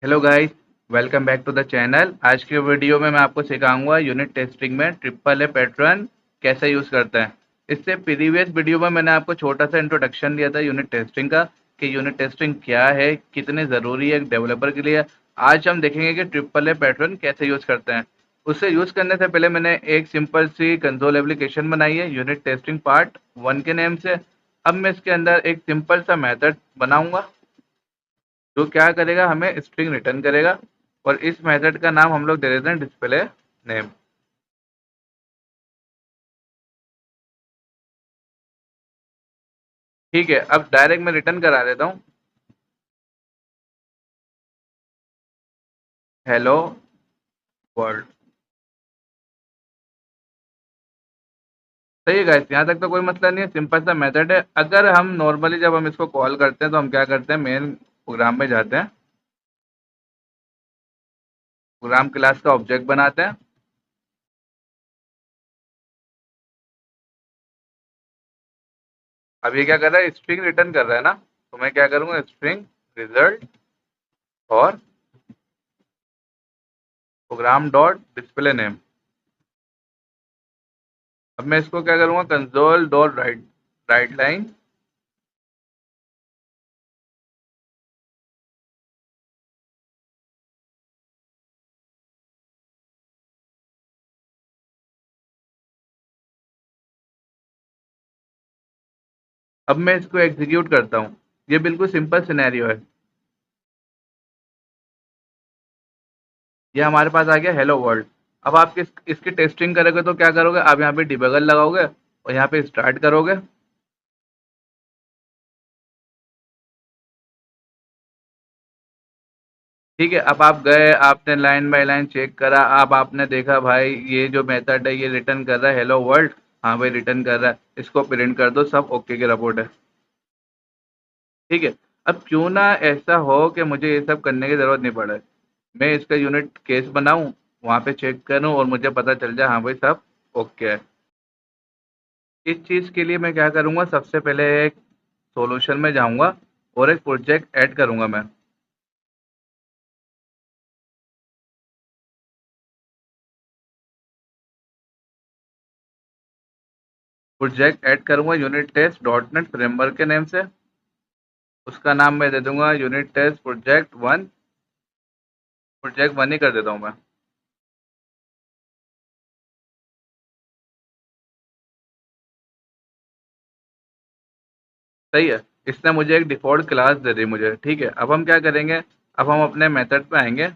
Hello guys, welcome back to the channel. आज की video में मैं आपको सिखाऊंगा यूनिट टेस्टिंग में ट्रिपल ए पैटर्न कैसे यूज़ करते हैं। इससे प्रीवियस वीडियो में मैंने आपको छोटा सा इंट्रोडक्शन दिया था यूनिट टेस्टिंग का कि यूनिट टेस्टिंग क्या है, कितने ज़रूरी है एक डेवलपर के लिए। आज हम देखेंगे कि ट्रिपल ए पैटर्न कैसे यूज़ करते हैं। उससे यूज़ करने से पहले मैंने एक सिंपल सी कंसोल एप्लीकेशन बनाई है यूनिट टेस्टिंग पार्ट 1 के नेम से। अब मैं इसके अंदर एक सिंपल सा मेथड बनाऊंगा जो क्या करेगा, हमें स्ट्रिंग रिटर्न करेगा। और इस मेथड का नाम हम लोग दे देते हैं डिस्प्ले नेम। ठीक है, अब डायरेक्ट मैं रिटर्न करा देता हूँ हेलो वर्ल्ड। सही है गाइस, यहाँ तक तो कोई मसला नहीं है, सिंपल सा मेथड है। अगर हम नॉर्मली जब हम इसको कॉल करते हैं तो हम क्या करते हैं, मेन प्रोग्राम में जाते हैं, प्रोग्राम क्लास का ऑब्जेक्ट बनाते हैं। अब ये क्या कर रहा है, स्ट्रिंग रिटर्न कर रहा है ना, तो मैं क्या करूँगा, स्ट्रिंग रिजल्ट और प्रोग्राम डॉट डिस्प्ले नेम। अब मैं इसको क्या करूँगा, console dot right right line. अब मैं इसको एग्जीक्यूट करता हूँ। ये बिल्कुल सिंपल सिनेरियो है। ये हमारे पास आ गया हेलो वर्ल्ड। अब आप इसकी टेस्टिंग करोगे तो क्या करोगे, आप यहाँ पे डिबगर लगाओगे और यहाँ पे स्टार्ट करोगे। ठीक है, अब आप गए, आपने लाइन बाय लाइन चेक करा, अब आपने देखा भाई ये जो मेथड है ये रिटर्न कर रहा है हेलो वर्ल्ड। हाँ भाई रिटर्न कर रहा है, इसको प्रिंट कर दो, सब ओके की रिपोर्ट है। ठीक है। अब क्यों ना ऐसा हो कि मुझे ये सब करने की ज़रूरत नहीं पड़े, मैं इसका यूनिट केस बनाऊं, वहाँ पे चेक करूं और मुझे पता चल जाए हाँ भाई सब ओके है। इस चीज़ के लिए मैं क्या करूँगा, सबसे पहले एक सॉल्यूशन में जाऊँगा और एक प्रोजेक्ट ऐड करूँगा मैं। प्रोजेक्ट ऐड करूँगा unit test dot net framework के नेम से। उसका नाम मैं दे दूँगा unit test project one. Project one ही कर देता हूँ मैं। सही है। इसने मुझे एक डिफ़ॉल्ट क्लास दे दी मुझे। ठीक है, अब हम क्या करेंगे, अब हम अपने मेथड पे आएँगे,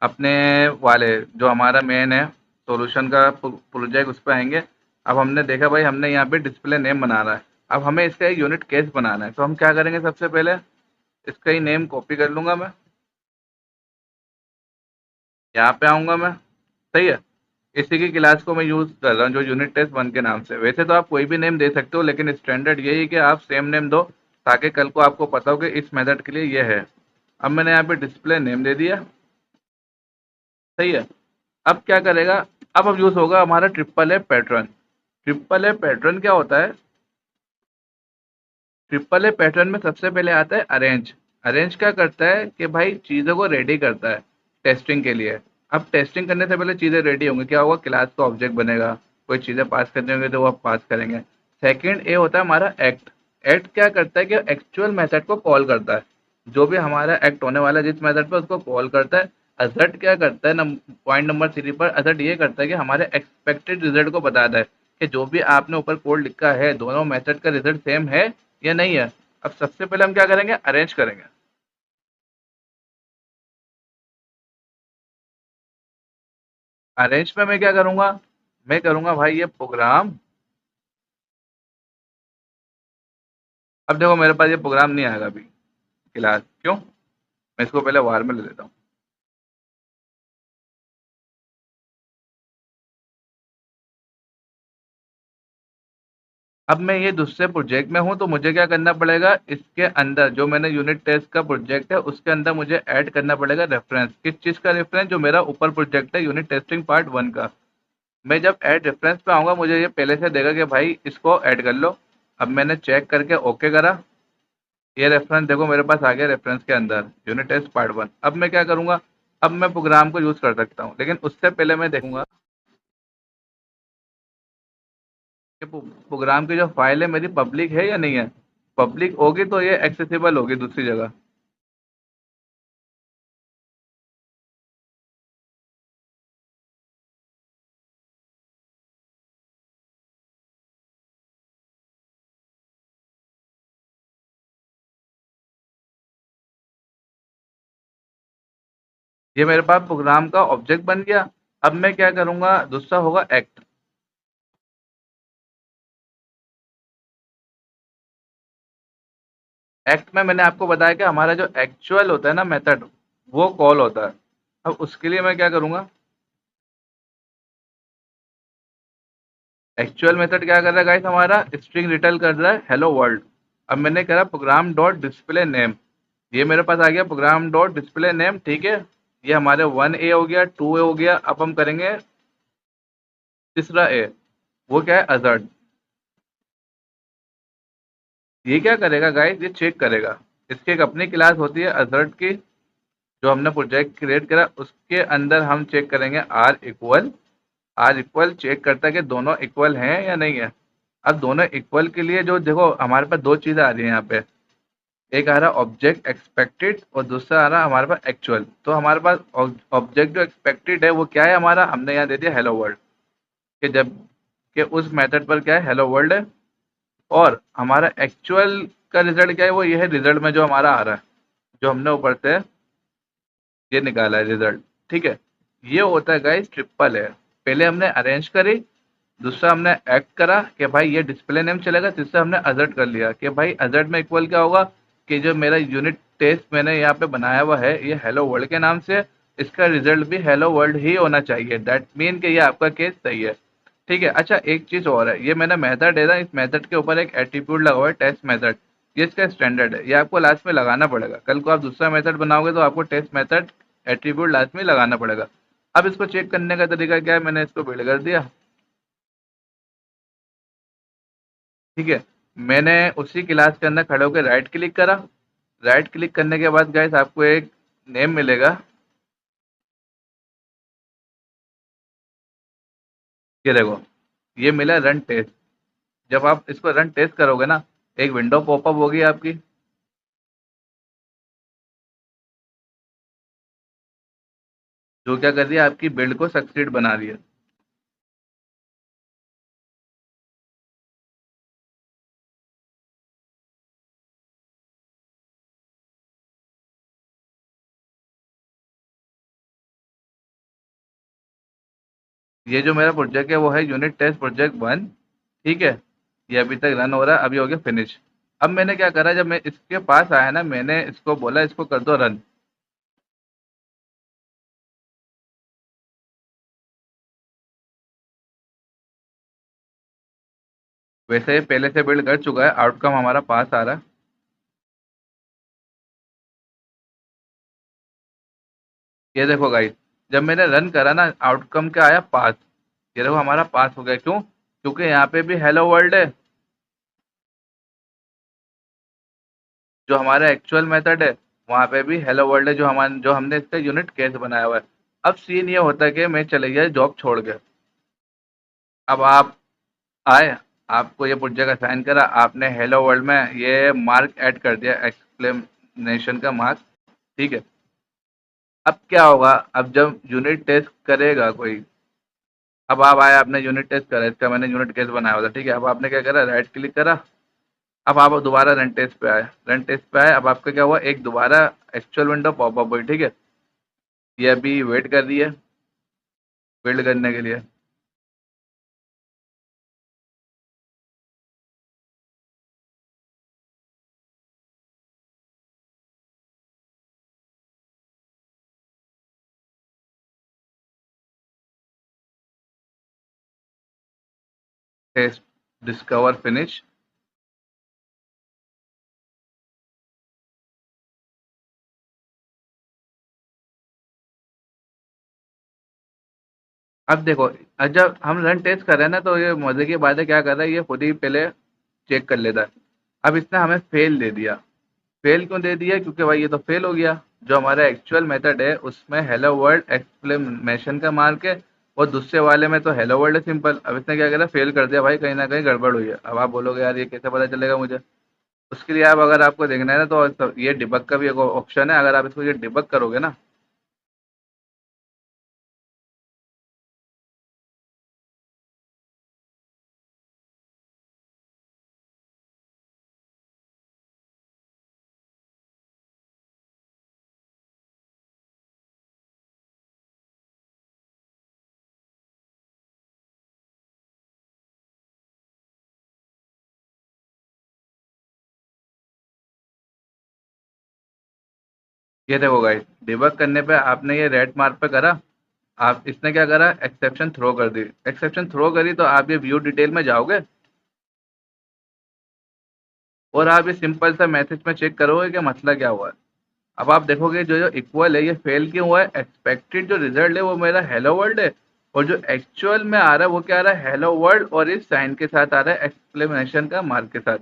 अपने वाले जो हमारा मेन है सॉल्यूशन का प्रोजेक्ट, उस पे आएँगे। अब हमने देखा भाई हमने यहाँ पे डिस्प्ले नेम बनाना है। अब हमें इसका एक यूनिट केस बनाना है, तो हम क्या करेंगे, सबसे पहले इसका ही नेम कॉपी कर लूँगा मैं, यहाँ पे आऊँगा मैं। सही है। इसी की क्लास को मैं यूज़ कर रहा हूँ जो यूनिट टेस्ट वन के नाम से। वैसे तो आप कोई भी नेम दे सकते हो, लेकिन स्टैंडर्ड यही है कि आप सेम नेम दो ताकि कल को आपको पता हो कि इस मेथड के लिए ये है। अब मैंने यहाँ पे डिस्प्ले नेम दे दिया। सही है। अब क्या करेगा, अब यूज़ होगा हमारा triple A pattern. Triple A pattern क्या होता है, ट्रिपल ए पैटर्न में सबसे पहले आता है अरेंज। अरेंज क्या करता है कि भाई चीज़ों को रेडी करता है टेस्टिंग के लिए। अब टेस्टिंग करने से पहले चीज़ें रेडी होंगी, क्या होगा, क्लास का ऑब्जेक्ट बनेगा, कोई चीज़ें पास करनी होंगी तो वो आप पास करेंगे। सेकंड ए होता है हमारा एक्ट। एक्ट क्या करता है कि एक्चुअल मेथड को कॉल करता है, जो भी हमारा एक्ट होने वाला है जिस मेथड पे उसको कॉल करता है। असर्ट क्या करता है, पॉइंट नंबर थ्री पर असर्ट ये करता है कि हमारे एक्सपेक्टेड रिजल्ट को बताता है कि जो भी आपने ऊपर कोड लिखा है दोनों मेथड का रिजल्ट सेम है या नहीं है। अब सबसे पहले हम क्या करेंगे, अरेंज करेंगे। अरेंज में मैं क्या करूंगा, मैं करूंगा भाई ये प्रोग्राम। अब देखो मेरे पास ये प्रोग्राम नहीं आएगा अभी क्लास, क्यों, मैं इसको पहले वार में ले लेता हूँ। अब मैं ये दूसरे प्रोजेक्ट में हूँ तो मुझे क्या करना पड़ेगा, इसके अंदर जो मैंने यूनिट टेस्ट का प्रोजेक्ट है उसके अंदर मुझे ऐड करना पड़ेगा रेफरेंस। किस चीज़ का रेफरेंस, जो मेरा ऊपर प्रोजेक्ट है यूनिट टेस्टिंग पार्ट वन का। मैं जब ऐड रेफरेंस पे आऊँगा मुझे ये पहले से देगा कि भाई इसको ऐड कर लो। अब मैंने चेक करके ओके करा, ये रेफरेंस देखो मेरे पास आ गया रेफरेंस के अंदर यूनिट टेस्ट पार्ट 1। अब मैं क्या करूंगा, अब मैं प्रोग्राम को यूज कर सकता हूँ, लेकिन उससे पहले मैं देखूंगा कि प्रोग्राम की जो फाइल है मेरी पब्लिक है या नहीं है। पब्लिक होगी तो ये एक्सेसिबल होगी दूसरी जगह। ये मेरे पास प्रोग्राम का ऑब्जेक्ट बन गया। अब मैं क्या करूंगा, दूसरा होगा एक्ट। एक्ट में मैंने आपको बताया कि हमारा जो एक्चुअल होता है ना मेथड, वो कॉल होता है। अब उसके लिए मैं क्या करूंगा, एक्चुअल मेथड क्या कर रहा है गाइस, हमारा स्ट्रिंग रिटर्न कर रहा है हेलो वर्ल्ड। अब मैंने करा प्रोग्राम डॉट डिस्प्ले नेम, ये मेरे पास आ गया प्रोग्राम डॉट डिस्प्ले नेम, ठीक है। ये हमारे 1A हो गया, 2A हो गया। अब हम करेंगे तीसरा ए, वो क्या है अजर्ट। ये क्या करेगा गाइस, ये चेक करेगा। इसकी एक अपनी क्लास होती है अजर्ट की, जो हमने प्रोजेक्ट क्रिएट करा, उसके अंदर हम चेक करेंगे are equal. Are equal check करता है कि दोनों इक्वल हैं या नहीं है। अब दोनों इक्वल के लिए जो देखो हमारे पास दो चीज़ें आ रही हैं यहाँ पे, एक आ रहा ऑब्जेक्ट एक्सपेक्टेड और दूसरा आ रहा हमारे पास एक्चुअल। तो हमारे पास ऑब्जेक्ट जो एक्सपेक्टेड है वो क्या है, हमारा हमने यहाँ दे दिया हेलो वर्ल्ड, कि जब कि उस मेथड पर क्या है हेलो वर्ल्ड है। और हमारा एक्चुअल का रिजल्ट क्या है, वो ये है रिजल्ट में जो हमारा आ रहा है, जो हमने ऊपर से ये निकाला है रिजल्ट, ठीक है। ये होता है गाइस ट्रिपल है। पहले हमने अरेंज करी, दूसरा हमने एक्ट करा कि भाई ये डिस्प्ले नेम चलेगा, तीसरा हमने अजर्ट कर लिया कि भाई अजर्ट में इक्वल क्या होगा, कि जो मेरा यूनिट टेस्ट मैंने यहाँ पे बनाया हुआ है ये हेलो वर्ल्ड के नाम से, इसका रिजल्ट भी हेलो वर्ल्ड ही होना चाहिए। दैट मीन कि ये आपका केस सही है, ठीक है। अच्छा एक चीज़ और है, ये मैंने मेथड है ना, इस मेथड के ऊपर एक एट्रीब्यूट लगा हुआ है टेस्ट मेथड। ये इसका स्टैंडर्ड है, ये आपको लास्ट में लगाना पड़ेगा। कल को आप दूसरा मेथड बनाओगे तो आपको टेस्ट मेथड एट्रीब्यूट लास्ट में लगाना पड़ेगा। अब इसको चेक करने का तरीका क्या है, मैंने इसको बिल्ड कर दिया, ठीक है। मैंने उसी क्लास के अंदर खड़े होकर राइट क्लिक करा। राइट क्लिक करने के बाद गाइस आपको एक नेम मिलेगा, ये देखो, ये मिला रन टेस्ट। जब आप इसको रन टेस्ट करोगे ना, एक विंडो पॉपअप होगी आपकी, जो क्या कर रही है आपकी बिल्ड को सक्सीड बना रही है। ये जो मेरा प्रोजेक्ट है वो है यूनिट टेस्ट प्रोजेक्ट 1, ठीक है। ये अभी तक रन हो रहा है, अभी हो गया फिनिश। अब मैंने क्या करा, जब मैं इसके पास आया ना, मैंने इसको बोला इसको कर दो रन। वैसे ही पहले से बिल्ड कर चुका है, आउटकम हमारा पास आ रहा है। ये देखो गाइस, जब मैंने रन करा ना, आउटकम क्या आया, पास। ये देखो हमारा पास हो गया, क्यों, क्योंकि यहाँ पे भी हेलो वर्ल्ड है, जो हमारा एक्चुअल मेथड है वहाँ पे भी हेलो वर्ल्ड है, जो हमने इसका यूनिट केस बनाया हुआ है। अब सीन ये होता है कि मैं चले गया जॉब छोड़ के। अब आप आए, आपको ये प्रोजेक्ट असाइन करा, आपने हेलो वर्ल्ड में ये मार्क ऐड कर दिया, एक्सप्लेनेशन का मार्क, ठीक है। अब क्या होगा, अब जब यूनिट टेस्ट करेगा कोई, अब आप आए, आपने यूनिट टेस्ट करा, इसका मैंने यूनिट टेस्ट बनाया हुआ था, ठीक है। अब आपने क्या करा, राइट क्लिक करा। अब आप दोबारा रन टेस्ट पे आए, रन टेस्ट पे आए, अब आपका क्या हुआ, एक दोबारा एक्चुअल विंडो पॉपअप हुई, ठीक है। ये अभी वेट कर रही है बिल्ड करने के लिए। Test discover finish. अब देखो, जब हम रन टेस्ट कर रहे हैं ना, तो ये मजे की बात है, क्या कर रहा है ये खुद ही पहले चेक कर लेता है। अब इसने हमें फेल दे दिया, फेल क्यों दे दिया? क्योंकि भाई ये तो फेल हो गया। जो हमारा एक्चुअल मेथड है उसमें हेलो वर्ल्ड एक्सक्लेमेशन का मार्क है, और दूसरे वाले में तो हेलो वर्ल्ड है सिंपल। अब इसने क्या करा, फेल कर दिया भाई, कहीं ना कहीं गड़बड़ हुई है। अब आप बोलोगे यार ये कैसे पता चलेगा मुझे? उसके लिए आप, अगर आपको देखना है ना, तो ये डिबग का भी एक ऑप्शन है। अगर आप इसको ये डिबग करोगे ना, ये देखो गाइस, डिबग करने पे आपने ये रेड मार्क पे करा, आप इसने क्या करा, एक्सेप्शन थ्रो कर दी। एक्सेप्शन थ्रो करी तो आप ये व्यू डिटेल में जाओगे, और आप ये सिंपल सा मैसेज में चेक करोगे कि मसला क्या हुआ है। अब आप देखोगे जो जो इक्वल है ये फेल क्यों हुआ है। एक्सपेक्टेड जो रिजल्ट है वो मेरा हेलो वर्ल्ड है, और जो एक्चुअल में आ रहा है वो क्या आ रहा है, हेलो वर्ल्ड, और इस साइन के साथ आ रहा है, एक्सक्लेमेशन का मार्क के साथ।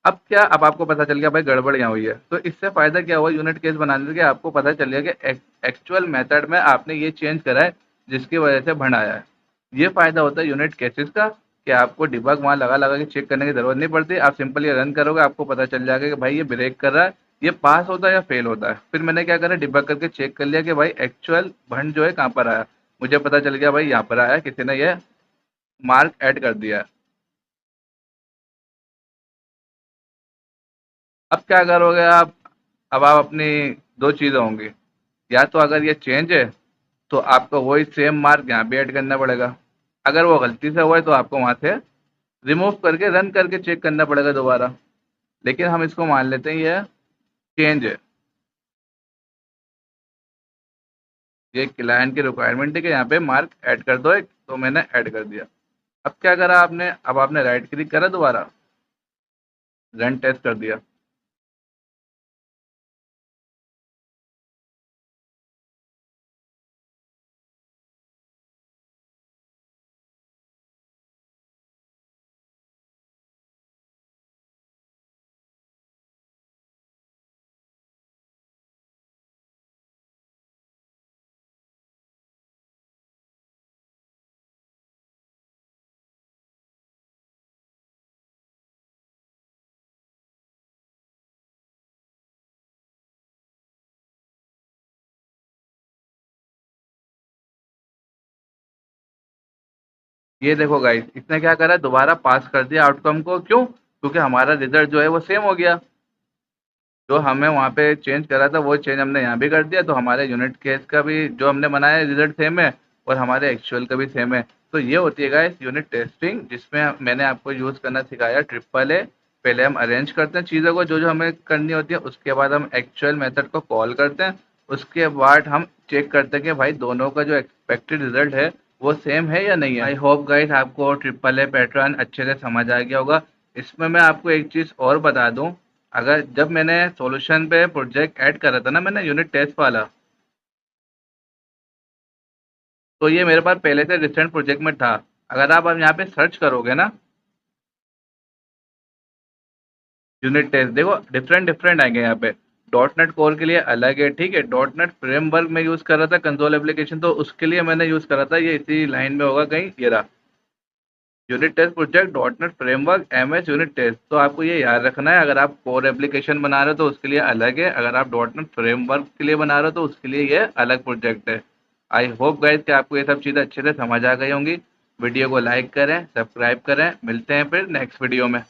अब क्या, अब आपको पता चल गया भाई गड़बड़ यहाँ हुई है। तो इससे फायदा क्या हुआ यूनिट केस बनाने से, आपको पता चल गया कि एक्चुअल मेथड में आपने ये चेंज करा है जिसकी वजह से भंड आया है। ये फायदा होता है यूनिट केसेस का, कि आपको डिबग वहाँ लगा लगा के चेक करने की जरूरत नहीं पड़ती। आप सिंपल ये रन करोगे, आपको पता चल जाएगा कि भाई ये ब्रेक कर रहा है, ये पास होता है या फेल होता है। फिर मैंने क्या करा, डिबग करके चेक कर लिया कि भाई एक्चुअल भंड जो है कहाँ पर आया। मुझे पता चल गया भाई यहाँ पर आया, किसी ने ये मार्क ऐड कर दिया है। अब क्या करोगे आप? अब आप अपनी दो चीज़ें होंगी, या तो अगर ये चेंज है तो आपको वही सेम मार्क यहाँ पे ऐड करना पड़ेगा। अगर वो गलती से हुआ है तो आपको वहाँ से रिमूव करके रन करके चेक करना पड़ेगा दोबारा। लेकिन हम इसको मान लेते हैं ये चेंज है, ये क्लाइंट की रिक्वायरमेंट है कि यहाँ पे मार्क ऐड कर दो एक, तो मैंने ऐड कर दिया। अब क्या करा आपने, अब आपने राइट क्लिक करा, दोबारा रन टेस्ट कर दिया। ये देखो गाइस, इसने क्या करा, दोबारा पास कर दिया आउटकम को। क्यों? क्योंकि हमारा रिजल्ट जो है वो सेम हो गया। जो हमें वहाँ पे चेंज करा था वो चेंज हमने यहाँ भी कर दिया, तो हमारे यूनिट केस का भी जो हमने बनाया है रिजल्ट सेम है, और हमारे एक्चुअल का भी सेम है। तो ये होती है गाइस यूनिट टेस्टिंग, जिसमें मैंने आपको यूज़ करना सिखाया ट्रिपल ए। पहले हम अरेंज करते हैं चीज़ों को जो जो हमें करनी होती है, उसके बाद हम एक्चुअल मेथड को कॉल करते हैं। उसके बाद हम चेक करते हैं कि भाई दोनों का जो एक्सपेक्टेड रिजल्ट है वो सेम है या नहीं है। आई होप गाइस आपको ट्रिपल ए पैटर्न अच्छे से समझ आ गया होगा। इसमें मैं आपको एक चीज़ और बता दूं, अगर जब मैंने सॉल्यूशन पे प्रोजेक्ट ऐड करा था ना, मैंने यूनिट टेस्ट वाला, तो ये मेरे पास पहले से रिसेंट प्रोजेक्ट में था। अगर आप अब यहाँ पे सर्च करोगे ना, यूनिट टेस्ट देखो, डिफरेंट डिफरेंट आएंगे यहाँ पे। डॉट नेट कोर के लिए अलग है, ठीक है। डॉट नेट फ्रेमवर्क में यूज़ कर रहा था कंसोल एप्लीकेशन, तो उसके लिए मैंने यूज़ करा था, ये इसी लाइन में होगा कहीं, ये रहा unit test project dot net framework MS unit test. तो आपको ये याद रखना है, अगर आप कोर एप्लीकेशन बना रहे हो तो उसके लिए अलग है, अगर आप डॉट नेट फ्रेमवर्क के लिए बना रहे हो तो उसके लिए ये अलग प्रोजेक्ट है। आई होप गाइज कि आपको ये सब चीज़ें अच्छे से समझ आ गई होंगी। वीडियो को लाइक करें, सब्सक्राइब करें, मिलते हैं फिर नेक्स्ट वीडियो में।